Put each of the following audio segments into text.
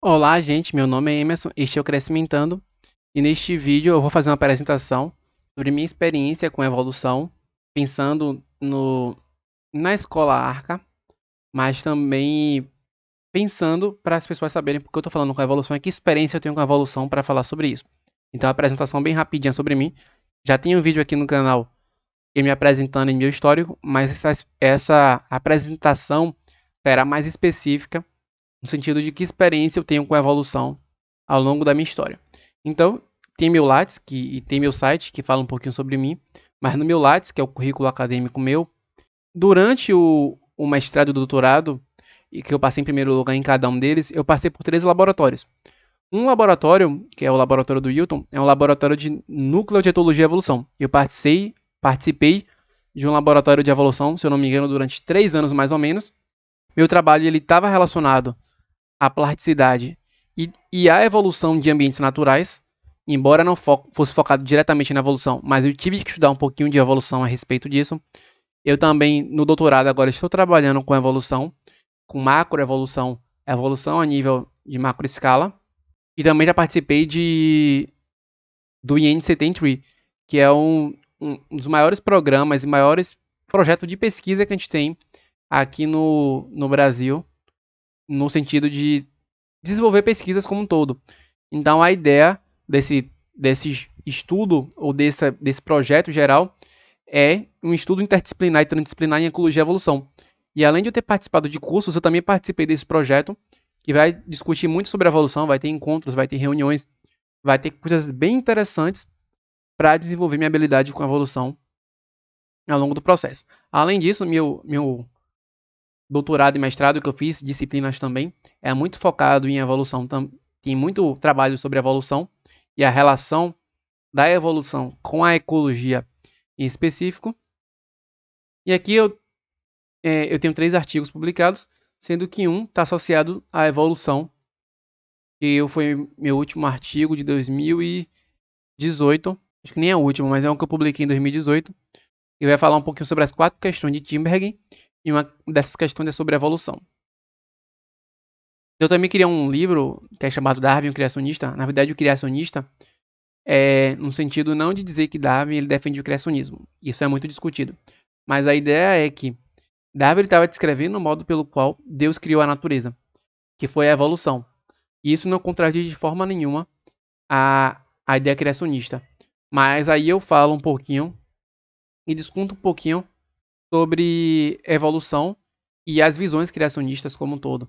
Olá, gente. Meu nome é Emerson. Este é o Crescimentando. E neste vídeo eu vou fazer uma apresentação sobre minha experiência com evolução, pensando na escola Arca, mas também pensando para as pessoas saberem porque eu estou falando com a evolução e que experiência eu tenho com a evolução para falar sobre isso. Então, a apresentação bem rapidinha sobre mim. Já tem um vídeo aqui no canal eu me apresentando em meu histórico, mas essa apresentação será mais específica no sentido de que experiência eu tenho com a evolução ao longo da minha história. Então, tem meu Lattes e tem meu site que fala um pouquinho sobre mim, mas no meu Lattes, que é o currículo acadêmico meu, durante o mestrado e o doutorado, e que eu passei em primeiro lugar em cada um deles, eu passei por 3 laboratórios. Um laboratório, que é o laboratório do Hilton, é um laboratório de núcleo de etologia e evolução. Eu participei de um laboratório de evolução, se eu não me engano, durante 3 anos mais ou menos. Meu trabalho ele estava relacionado a plasticidade e a evolução de ambientes naturais, embora não fosse focado diretamente na evolução, mas eu tive que estudar um pouquinho de evolução a respeito disso. Eu também, no doutorado, agora estou trabalhando com evolução, com macroevolução, evolução a nível de macroescala, e também já participei do INCT, que é um dos maiores programas e maiores projetos de pesquisa que a gente tem aqui no Brasil, no sentido de desenvolver pesquisas como um todo. Então, a ideia desse estudo ou desse projeto geral é um estudo interdisciplinar e transdisciplinar em ecologia e evolução. E além de eu ter participado de cursos, eu também participei desse projeto que vai discutir muito sobre a evolução, vai ter encontros, vai ter reuniões, vai ter coisas bem interessantes para desenvolver minha habilidade com a evolução ao longo do processo. Além disso, meu doutorado e mestrado que eu fiz, disciplinas também, é muito focado em evolução. Tem muito trabalho sobre evolução e a relação da evolução com a ecologia em específico. E aqui eu tenho 3 artigos publicados, sendo que um está associado à evolução, que foi meu último artigo de 2018. Acho que nem é o último, mas é um que eu publiquei em 2018. Eu ia falar um pouquinho sobre as 4 questões de Timbergen, e uma dessas questões é sobre evolução. Eu também queria um livro que é chamado Darwin, o Criacionista. Na verdade, o criacionista é no sentido não de dizer que Darwin ele defende o criacionismo. Isso é muito discutido. Mas a ideia é que Darwin estava descrevendo o modo pelo qual Deus criou a natureza, que foi a evolução. E isso não contradiz de forma nenhuma a ideia criacionista. Mas aí eu falo um pouquinho e discuto um pouquinho sobre evolução e as visões criacionistas como um todo.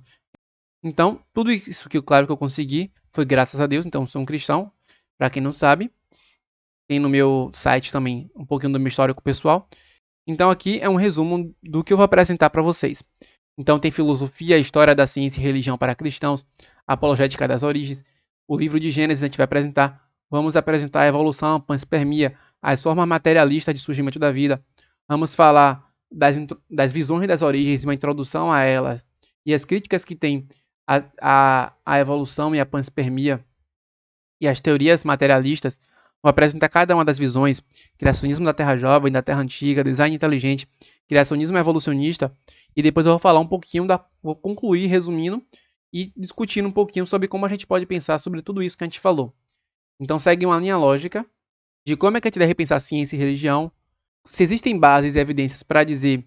Então, tudo isso que, claro, que eu consegui foi graças a Deus. Então, sou um cristão, para quem não sabe. Tem no meu site também um pouquinho do meu histórico pessoal. Então, aqui é um resumo do que eu vou apresentar para vocês. Então, tem filosofia, história da ciência e religião para cristãos, apologética das origens, o livro de Gênesis a gente vai apresentar. Vamos apresentar a evolução, a panspermia, as formas materialistas de surgimento da vida. Vamos falar das visões das origens, uma introdução a elas, e as críticas que tem a evolução e a panspermia e as teorias materialistas. Vou apresentar cada uma das visões: criacionismo da Terra Jovem, da Terra Antiga, design inteligente, criacionismo evolucionista, e depois eu vou falar um pouquinho vou concluir resumindo e discutindo um pouquinho sobre como a gente pode pensar sobre tudo isso que a gente falou. Então segue uma linha lógica de como é que a gente deve pensar ciência e religião, se existem bases e evidências para dizer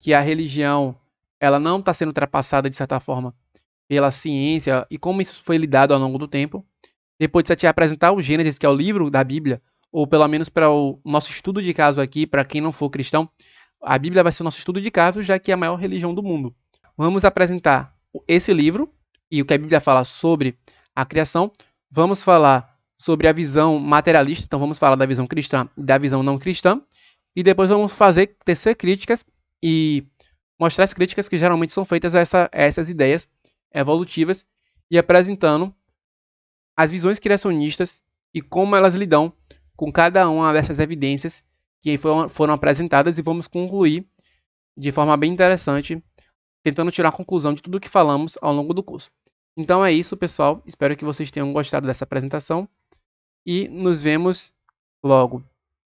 que a religião ela não está sendo ultrapassada de certa forma pela ciência e como isso foi lidado ao longo do tempo. Depois de te apresentar o Gênesis, que é o livro da Bíblia, ou pelo menos para o nosso estudo de caso aqui, para quem não for cristão, a Bíblia vai ser o nosso estudo de caso, já que é a maior religião do mundo. Vamos apresentar esse livro e o que a Bíblia fala sobre a criação. Vamos falar sobre a visão materialista, então vamos falar da visão cristã e da visão não cristã. E depois vamos tecer críticas e mostrar as críticas que geralmente são feitas a essas ideias evolutivas e apresentando as visões criacionistas e como elas lidam com cada uma dessas evidências que foram apresentadas, e vamos concluir de forma bem interessante, tentando tirar a conclusão de tudo o que falamos ao longo do curso. Então é isso, pessoal. Espero que vocês tenham gostado dessa apresentação e nos vemos logo.